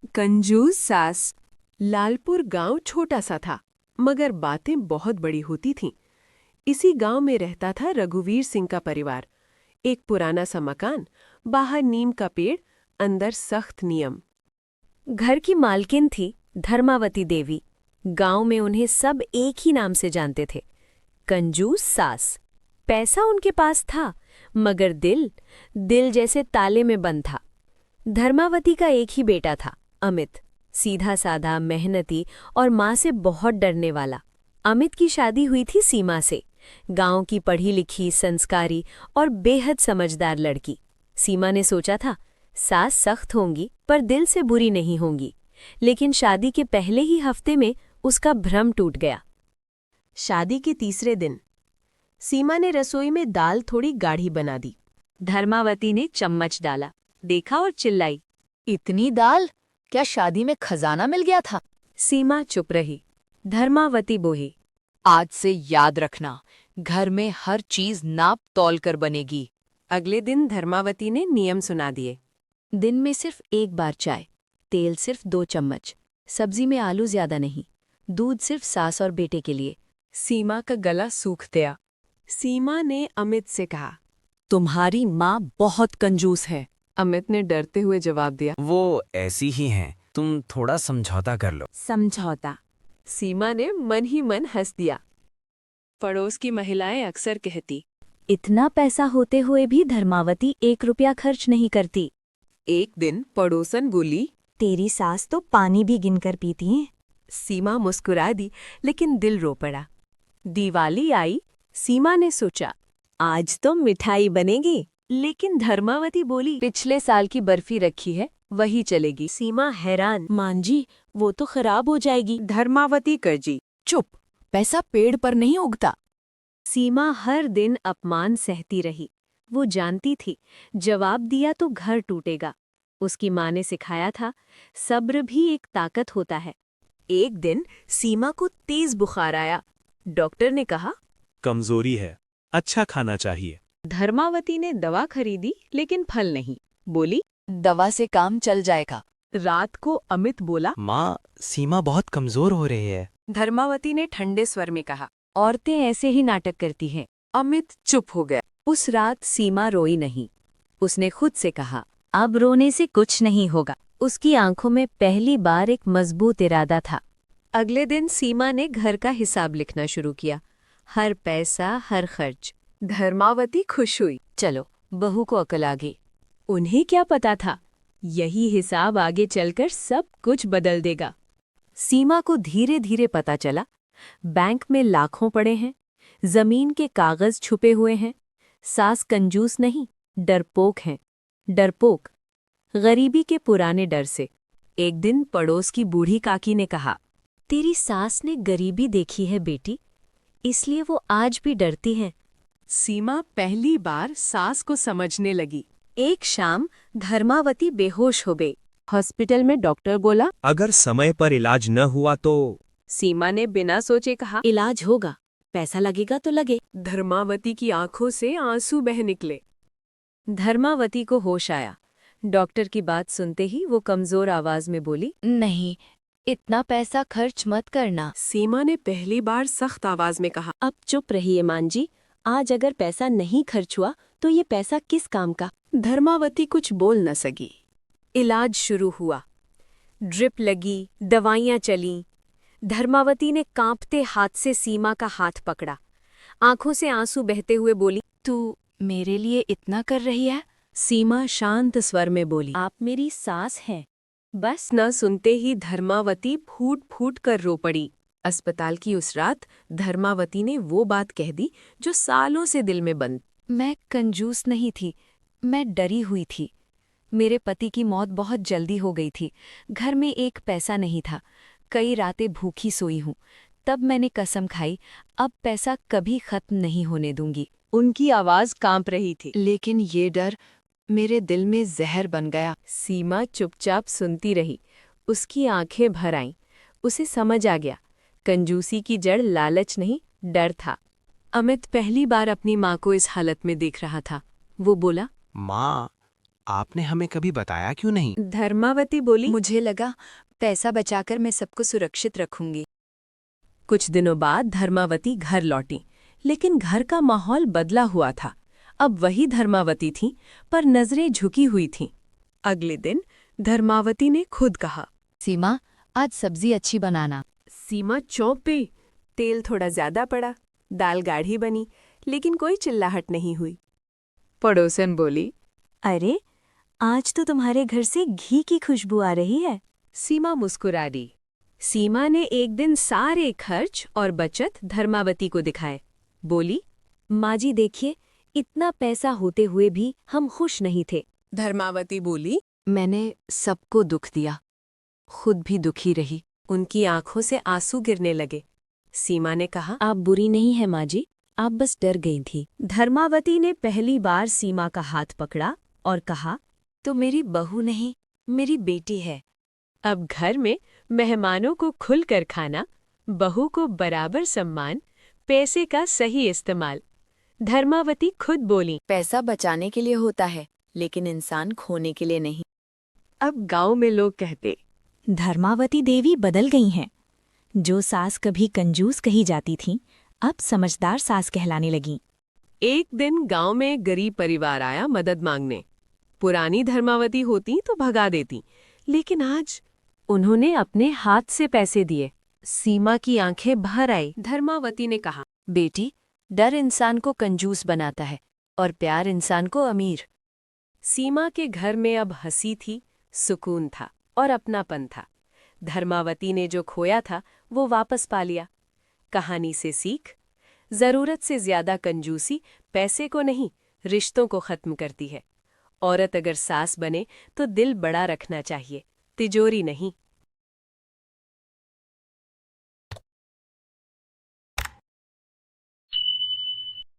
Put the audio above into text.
कंजूस सास। लालपुर गांव छोटा सा था, मगर बातें बहुत बड़ी होती थीं। इसी गांव में रहता था रघुवीर सिंह का परिवार। एक पुराना सा मकान, बाहर नीम का पेड़, अंदर सख्त नियम। घर की मालकिन थी धर्मावती देवी। गांव में उन्हें सब एक ही नाम से जानते थे, कंजूस सास। पैसा उनके पास था, मगर दिल जैसे ताले में बंद था। धर्मावती का एक ही बेटा था, अमित। सीधा साधा, मेहनती और माँ से बहुत डरने वाला। अमित की शादी हुई थी सीमा से, गांव की पढ़ी लिखी, संस्कारी और बेहद समझदार लड़की। सीमा ने सोचा था सास सख्त होंगी पर दिल से बुरी नहीं होंगी, लेकिन शादी के पहले ही हफ्ते में उसका भ्रम टूट गया। शादी के तीसरे दिन सीमा ने रसोई में दाल थोड़ी गाढ़ी बना दी। धर्मावती ने चम्मच डाला, देखा और चिल्लाई, इतनी दाल? क्या शादी में खजाना मिल गया था? सीमा चुप रही। धर्मावती बोली, आज से याद रखना, घर में हर चीज नाप तौल कर बनेगी। अगले दिन धर्मावती ने नियम सुना दिए। दिन में सिर्फ एक बार चाय, तेल सिर्फ 2 चम्मच, सब्जी में आलू ज्यादा नहीं, दूध सिर्फ सास और बेटे के लिए। सीमा का गला सूख गया। सीमा ने अमित से कहा, तुम्हारी माँ बहुत कंजूस है। अमित ने डरते हुए जवाब दिया, वो ऐसी ही हैं, तुम थोड़ा समझौता कर लो। समझौता? सीमा ने मन ही मन हंस दिया। पड़ोस की महिलाएं अक्सर कहती, इतना पैसा होते हुए भी धर्मावती 1 रुपया खर्च नहीं करती। एक दिन पड़ोसन बोली, तेरी सास तो पानी भी गिनकर पीती है। सीमा मुस्कुरा दी, लेकिन दिल रो पड़ा। दिवाली आई। सीमा ने सोचा, आज तो मिठाई बनेगी, लेकिन धर्मावती बोली, पिछले साल की बर्फी रखी है, वही चलेगी। सीमा हैरान, मान जी, वो तो खराब हो जाएगी। धर्मावती करजी, चुप, पैसा पेड़ पर नहीं उगता। सीमा हर दिन अपमान सहती रही। वो जानती थी जवाब दिया तो घर टूटेगा। उसकी माँ ने सिखाया था सब्र भी एक ताकत होता है। एक दिन सीमा को तेज बुखार आया। डॉक्टर ने कहा, कमजोरी है, अच्छा खाना चाहिए। धर्मावती ने दवा खरीदी, लेकिन फल नहीं। बोली, दवा से काम चल जाएगा। रात को अमित बोला, माँ, सीमा बहुत कमजोर हो रही है। धर्मावती ने ठंडे स्वर में कहा। औरतें ऐसे ही नाटक करती हैं। अमित चुप हो गया। उस रात सीमा रोई नहीं। उसने खुद से कहा, अब रोने से कुछ नहीं होगा। उसकी आंखों में पहली बार एक मजबूत इरादा था। अगले दिन सीमा ने घर का हिसाब लिखना शुरू किया, हर पैसा, हर खर्च। धर्मावती खुश हुई। चलो, बहू को अकल आ गई। उन्हें क्या पता था, यही हिसाब आगे चलकर सब कुछ बदल देगा। सीमा को धीरे धीरे पता चला, बैंक में लाखों पड़े हैं, जमीन के कागज छुपे हुए हैं। सास कंजूस नहीं, डरपोक हैं। डरपोक, गरीबी के पुराने डर से। एक दिन पड़ोस की बूढ़ी काकी ने कहा, तेरी सास ने गरीबी देखी है बेटी, इसलिए वो आज भी डरती हैं। सीमा पहली बार सास को समझने लगी। एक शाम धर्मावती बेहोश हो गई। हॉस्पिटल में डॉक्टर बोला, अगर समय पर इलाज न हुआ तो। सीमा ने बिना सोचे कहा, इलाज होगा, पैसा लगेगा तो लगे। धर्मावती की आंखों से आंसू बह निकले। धर्मावती को होश आया। डॉक्टर की बात सुनते ही वो कमजोर आवाज में बोली, नहीं, इतना पैसा खर्च मत करना। सीमा ने पहली बार सख्त आवाज में कहा, अब चुप रहिए मान जी, आज अगर पैसा नहीं खर्च हुआ तो ये पैसा किस काम का। धर्मावती कुछ बोल न सकी। इलाज शुरू हुआ। ड्रिप लगी, दवाइयां चलीं। धर्मावती ने कांपते हाथ से सीमा का हाथ पकड़ा। आंखों से आंसू बहते हुए बोली, तू मेरे लिए इतना कर रही है? सीमा शांत स्वर में बोली, आप मेरी सास हैं। बस न सुनते ही धर्मावती फूट फूट कर रो पड़ी। अस्पताल की उस रात धर्मावती ने वो बात कह दी जो सालों से दिल में बंद। मैं कंजूस नहीं थी, मैं डरी हुई थी। मेरे पति की मौत बहुत जल्दी हो गई थी, घर में एक पैसा नहीं था, कई रातें भूखी सोई हूँ। तब मैंने कसम खाई, अब पैसा कभी खत्म नहीं होने दूंगी। उनकी आवाज कांप रही थी। लेकिन ये डर मेरे दिल में जहर बन गया। सीमा चुपचाप सुनती रही। उसकी आंखें भर आईं। उसे समझ आ गया, कंजूसी की जड़ लालच नहीं, डर था। अमित पहली बार अपनी माँ को इस हालत में देख रहा था। वो बोला, माँ, आपने हमें कभी बताया क्यों नहीं? धर्मावती बोली। मुझे लगा पैसा बचाकर मैं सबको सुरक्षित रखूंगी। कुछ दिनों बाद धर्मावती घर लौटी, लेकिन घर का माहौल बदला हुआ था। अब वही धर्मावती थी, पर नजरें झुकी हुई थीं। अगले दिन धर्मावती ने खुद कहा, सीमा, आज सब्जी अच्छी बनाना। सीमा चौंक गई। तेल थोड़ा ज्यादा पड़ा, दाल गाढ़ी बनी, लेकिन कोई चिल्लाहट नहीं हुई। पड़ोसन बोली, अरे, आज तो तुम्हारे घर से घी की खुशबू आ रही है। सीमा मुस्कुरा दी। सीमा ने एक दिन सारे खर्च और बचत धर्मावती को दिखाए। बोली, माँ जी देखिए, इतना पैसा होते हुए भी हम खुश नहीं थे। धर्मावती बोली। मैंने सबको दुख दिया, खुद भी दुखी रही। उनकी आंखों से आंसू गिरने लगे। सीमा ने कहा, आप बुरी नहीं है माँ जी, आप बस डर गई थी। धर्मावती ने पहली बार सीमा का हाथ पकड़ा और कहा, तो मेरी बहू नहीं, मेरी बेटी है। अब घर में मेहमानों को खुलकर खाना, बहू को बराबर सम्मान, पैसे का सही इस्तेमाल। धर्मावती खुद बोली, पैसा बचाने के लिए होता है, लेकिन इंसान खोने के लिए नहीं। अब गांव में लोग कहते, धर्मावती देवी बदल गई हैं। जो सास कभी कंजूस कही जाती थीं, अब समझदार सास कहलाने लगीं। एक दिन गांव में एक गरीब परिवार आया मदद मांगने। पुरानी धर्मावती होती तो भगा देती, लेकिन आज उन्होंने अपने हाथ से पैसे दिए। सीमा की आंखें भर आई। धर्मावती ने कहा, बेटी, डर इंसान को कंजूस बनाता है और प्यार इंसान को अमीर। सीमा के घर में अब हंसी थी, सुकून था और अपनापन था। धर्मावती ने जो खोया था वो वापस पा लिया। कहानी से सीख, जरूरत से ज्यादा कंजूसी पैसे को नहीं, रिश्तों को खत्म करती है। औरत अगर सास बने तो दिल बड़ा रखना चाहिए, तिजोरी नहीं।